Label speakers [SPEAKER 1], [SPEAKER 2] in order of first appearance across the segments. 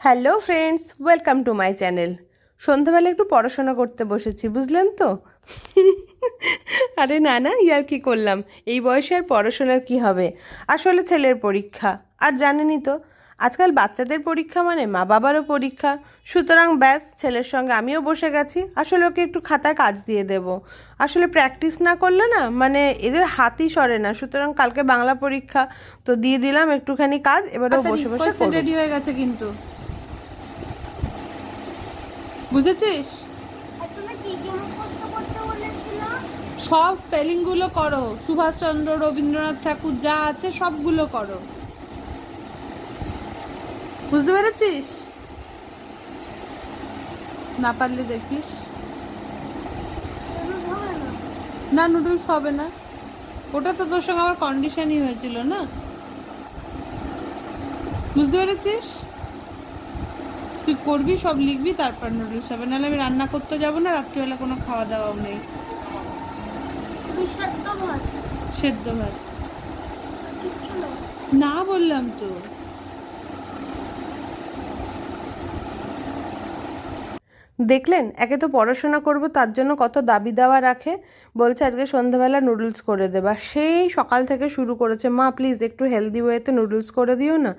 [SPEAKER 1] Hello friends, welcome to my channel. সন্ধ্যাবেলা একটু পড়াশোনা করতে বসেছি, বুঝলেন তো? আরে না না, ইয়ার কি করলাম, এই বয়সে আর পড়াশোনার কি হবে। আসলে ছেলের পরীক্ষা, আর জানেনই তো আজকাল বাচ্চাদের পরীক্ষা মানে মা বাবারও পরীক্ষা। সুতরাং ব্যাস, ছেলের সঙ্গে আমিও বসে গেছি। আসলে ওকে একটু খাতায় কাজ দিয়ে দেব। আসলে প্র্যাকটিস না করলে না, মানে এদের হাতই সরে না। সুতরাং কালকে বাংলা পরীক্ষা, তো দিয়ে দিলাম একটুখানি কাজ, এবারেও বসে বসে করব।
[SPEAKER 2] রেডি হয়ে গেছে কিন্তু, বুঝেছিস? সব স্পেলিং গুলো করো, সুভাষচন্দ্র, রবীন্দ্রনাথ ঠাকুর যা আছে সবগুলো করো। বুঝতে পেরেছিস? না পারলে দেখিস। না, নুডলস হবে না। ওটা তো তোর সঙ্গে আমার কন্ডিশনই হয়েছিল না। বুঝতে পেরেছিস? তুই করবি, সব লিখবি, তারপর নুডলস হবে। নাহলে আমি রান্না করতে যাবো না, রাত্রিবেলা কোনো খাওয়া দাওয়াও নেই। সেদ্ধ ভাত না বললাম তো।
[SPEAKER 1] দেখলেন, একে তো পড়াশোনা করব তার জন্য কত দাবি দাওয়া রাখে। বলছে আজকে সন্ধ্যাবেলা নুডলস করে দেবা, সেই সকাল থেকে শুরু করেছে, মা প্লিজ একটু হেলদি ওয়েতে নুডলস করে দিও না।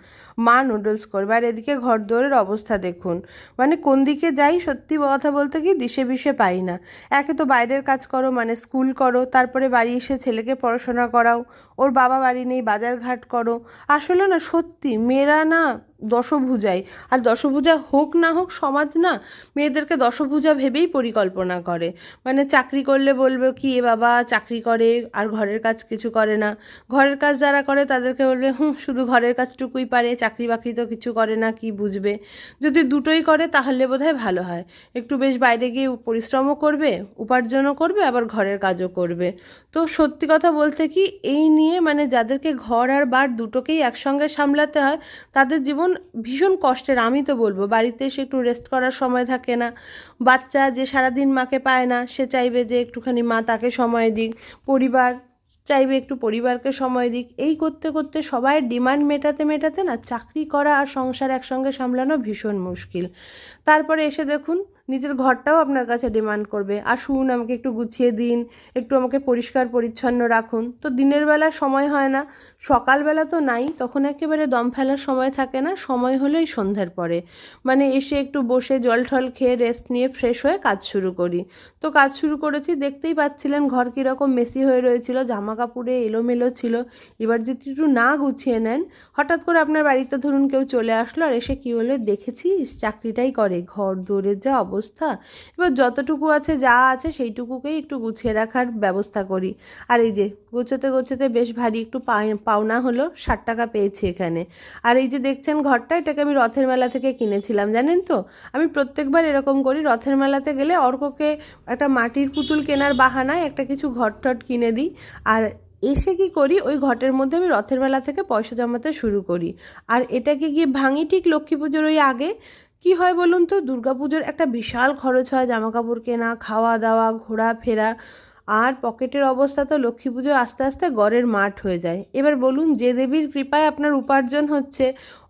[SPEAKER 1] মা নুডলস করবে, আর এদিকে ঘর দোরের অবস্থা দেখুন। মানে কোন দিকে যাই, সত্যি কথা বলতে কি দিশে বিশে পাই না। একে তো বাইরের কাজ করো, মানে স্কুল করো, তারপরে বাড়ি এসে ছেলেকে পড়াশোনা করাও, ওর বাবা বাড়ি নেই, বাজার ঘাট করো। আসলে না, সত্যি মেয়েরা না দশভুজাই। আর দশভুজা হোক না হোক, সমাজ না মেয়েদেরকে দশভুজা ভেবেই পরিকল্পনা করে। মানে চাকরি করলে বলবে কি, এ বাবা চাকরি করে আর ঘরের কাজ কিছু করে না। ঘরের কাজ যারা করে তাদেরকে বলবে শুধু ঘরের কাজটুকুই পারে, চাকরি বাকরি তো কিছু করে না, কি বুঝবে। যদি দুটোই করে তাহলে বোধহয় ভালো হয়। একটু বেশ বাইরে গিয়ে পরিশ্রমও করবে, উপার্জনও করবে, আবার ঘরের কাজও করবে। তো সত্যি কথা বলতে কি, এই নিয়ে মানে যাদেরকে ঘর আর বার দুটোকেই একসঙ্গে সামলাতে হয়, তাদের জীবন ভীষণ কষ্টের। আমি তো বলবো, বাড়িতে এসে একটু রেস্ট করার সময় থাকে না। বাচ্চা যে সারাদিন মাকে পায় না, সে চাইবে যে একটুখানি মা তাকে সময় দিক। পরিবার চাইবে একটু পরিবারকে সময় দিক। এই করতে করতে সবাই ডিমান্ড মেটাতে মেটাতে না, চাকরি করা আর সংসার একসঙ্গে সামলানো ভীষণ মুশকিল। তারপরে এসে দেখুন, নিজের ঘরটাও আপনার কাছে ডিমান্ড করবে, আসুন আমাকে একটু গুছিয়ে দিন, একটু আমাকে পরিষ্কার পরিচ্ছন্ন রাখুন। তো দিনের বেলা সময় হয় না, সকালবেলা তো নাই, তখন একেবারে দম ফেলার সময় থাকে না। সময় হলোই সন্ধ্যার পরে, মানে এসে একটু বসে জল ঠল খেয়ে রেস্ট নিয়ে ফ্রেশ হয়ে কাজ শুরু করি। তো কাজ শুরু করেছি, দেখতেই পাচ্ছিলেন ঘর কীরকম মেসি হয়ে রয়েছিল, জামা কাপড়ে এলোমেলো ছিল। এবার যদি একটু না গুছিয়ে নেন, হঠাৎ করে আপনার বাড়িতে ধরুন কেউ চলে আসলো, আর এসে কী হলো, দেখেছিস চাকরিটাই করে, ঘর দৌড়ের যা অবস্থা। এবার যতটুকু আছে যা আছে সেইটুকুকেই একটু গুছিয়ে রাখার ব্যবস্থা করি। আর এই যে গোছাতে গোছাতে বেশ ভারী একটু পাওনা হলো, 60 টাকা পেয়েছি এখানে। আর এই যে দেখছেন ঘরটা, এটাকে আমি রথের মেলা থেকে কিনেছিলাম, জানেন তো। আমি প্রত্যেকবার এরকম করি, রথের মেলাতে গেলে অর্ককে একটা মাটির পুতুল কেনার বাহানায় একটা কিছু ঘট টট কিনে দিই। আর এসে কি করি, ওই ঘটের মধ্যে আমি রথের মেলা থেকে পয়সা জমাতে শুরু করি। আর এটাকে গিয়ে ভাঙি ঠিক লক্ষ্মী পুজোর ওই আগে। কি হয় বলুন তো, দুর্গাপুজোর একটা বিশাল খরচ হয়, জামা কাপড় কেনা, খাওয়া দাওয়া, ঘোরাফেরা। আর পকেটের অবস্থা তো লক্ষ্মী পুজো আস্তে আস্তে গড়ের মাঠ হয়ে যায়। এবার বলুন, যে দেবীর কৃপায় আপনার উপার্জন হচ্ছে,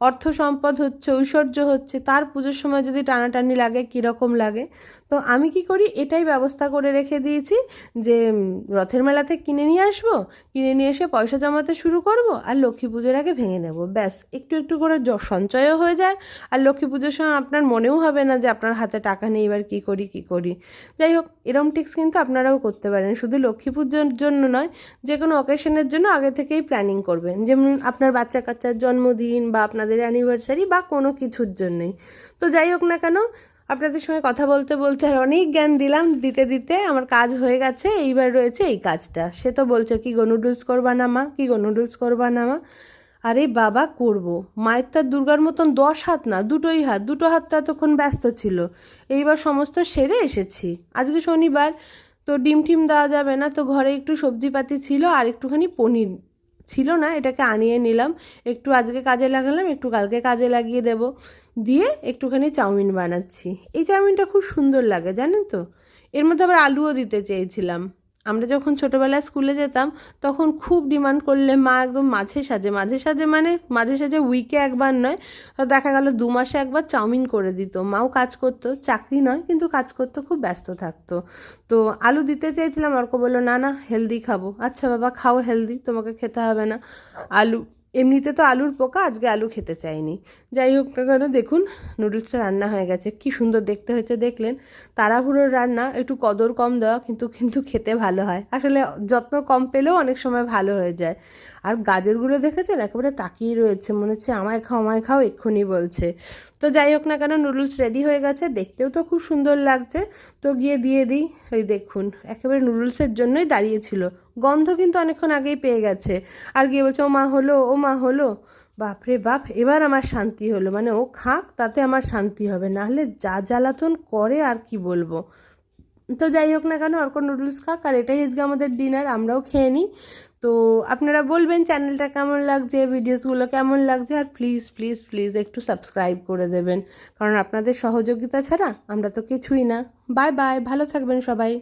[SPEAKER 1] অর্থ সম্পদ হচ্ছে, ঐশ্বর্য হচ্ছে, তার পুজোর সময় যদি টানাটানি লাগে, কীরকম লাগে। তো আমি কি করি, এটাই ব্যবস্থা করে রেখে দিয়েছি যে রথের মেলাতে কিনে নিয়ে আসবো, কিনে নিয়ে এসে পয়সা জমাতে শুরু করব, আর লক্ষ্মী পুজোর আগে ভেঙে নেব। ব্যাস, একটু একটু করে সঞ্চয়ও হয়ে যায়। আর লক্ষ্মী পুজোর সময় আপনার মনেও হবে না যে আপনার হাতে টাকা নেই, এবার কী করি কী করি। যাই হোক, এরম টিক্স কিন্তু আপনারাও করতে পারেন, শুধু লক্ষ্মী পুজোর জন্য নয়, যে কোনো অকেশনের জন্য আগে থেকেই প্ল্যানিং করবেন। যেমন আপনার বাচ্চা কাচ্চার জন্মদিন, বা আপনাদের অ্যানিভার্সারি, বা কোনো কিছুর জন্যই। তো যাই হোক না কেন, আপনাদের সঙ্গে কথা বলতে বলতে আর অনেক জ্ঞান দিলাম, দিতে দিতে আমার কাজ হয়ে গেছে। এইবার রয়েছে এই কাজটা। সে তো বলছে, কি গো নুডলস করবা না মা, কি গো নুডলস করবা না মা। আরে বাবা, করব। মায়ের তার দুর্গার মতন 10 হাত না, দুটোই হাত, দুটো হাত তো এতক্ষণ ব্যস্ত ছিল। এইবার সমস্ত সেরে এসেছি। আজকে শনিবার, তো ডিম টিম দেওয়া যাবে না, তো ঘরে একটু সবজিপাতি ছিল, আর একটুখানি পনির ছিল না, এটাকে আনিয়ে নিলাম। একটু আজকে কাজে লাগালাম, একটু কালকে কাজে লাগিয়ে দেব। দিয়ে একটুখানি চাউমিন বানাচ্ছি। এই চাউমিনটা খুব সুন্দর লাগে, জানেন তো। এর মধ্যে আবার আলুও দিতে চেয়েছিলাম। আমরা যখন ছোটোবেলায় স্কুলে যেতাম তখন খুব ডিমান্ড করলে মা একদম মাঝে সাঝে মানে মাঝে সাঝে উইকে একবার নয়, দেখা গেল 2 মাসে একবার চাউমিন করে দিত। মাও কাজ করতো, চাকরি নয় কিন্তু কাজ করতো, খুব ব্যস্ত থাকতো। তো আলু দিতে চেয়েছিলাম, অর্ক বললো না না হেলদি খাবো। আচ্ছা বাবা খাও হেলদি, তোমাকে খেতে হবে না। আলু এমনিতে তো আলুর পোকা, আজকে আলু খেতে চাইনি। যাই হোক না কেন দেখুন নুডলসটা রান্না হয়ে গেছে, কি সুন্দর দেখতে হয়েছে দেখলেন। তাড়াহুড়োর রান্না, একটু কদর কম দেওয়া, কিন্তু কিন্তু খেতে ভালো হয়। আসলে যত্ন কম পেলেও অনেক সময় ভালো হয়ে যায়। আর গাজরগুলো দেখেছেন একেবারে তাকিয়ে রয়েছে, মনে হচ্ছে আমায় খাও এক্ষুনি বলছে। তো যাই হোক না কেন নুডলস রেডি হয়ে গেছে, দেখতেও তো খুব সুন্দর লাগছে। তো গিয়ে দিয়ে দিই। ওই দেখুন একেবারে নুডলসের জন্যই দাঁড়িয়েছিল, গন্ধ কিন্তু অনেকক্ষণ আগেই পেয়ে গেছে। আর গিয়ে বলছে ও মা হলো, ও মা হলো। বাপরে বাপ, এবার আমার শান্তি হলো, মানে ও খাক তাতে আমার শান্তি হবে, নাহলে যা জ্বালাতন করে আর কি বলবো। তো যাই হোক না কেন অর্ক নুডলস খাক, আর এটাই আজকে আমাদের ডিনার, আমরাও খেয়ে নিই। তো আপনারা বলবেন চ্যানেলটা কেমন লাগছে, ভিডিওসগুলো কেমন লাগছে, আর প্লিজ প্লিজ প্লিজ একটু সাবস্ক্রাইব করে দেবেন, কারণ আপনাদের সহযোগিতা ছাড়া আমরা তো কিছুই না। বাই বাই, ভালো থাকবেন সবাই।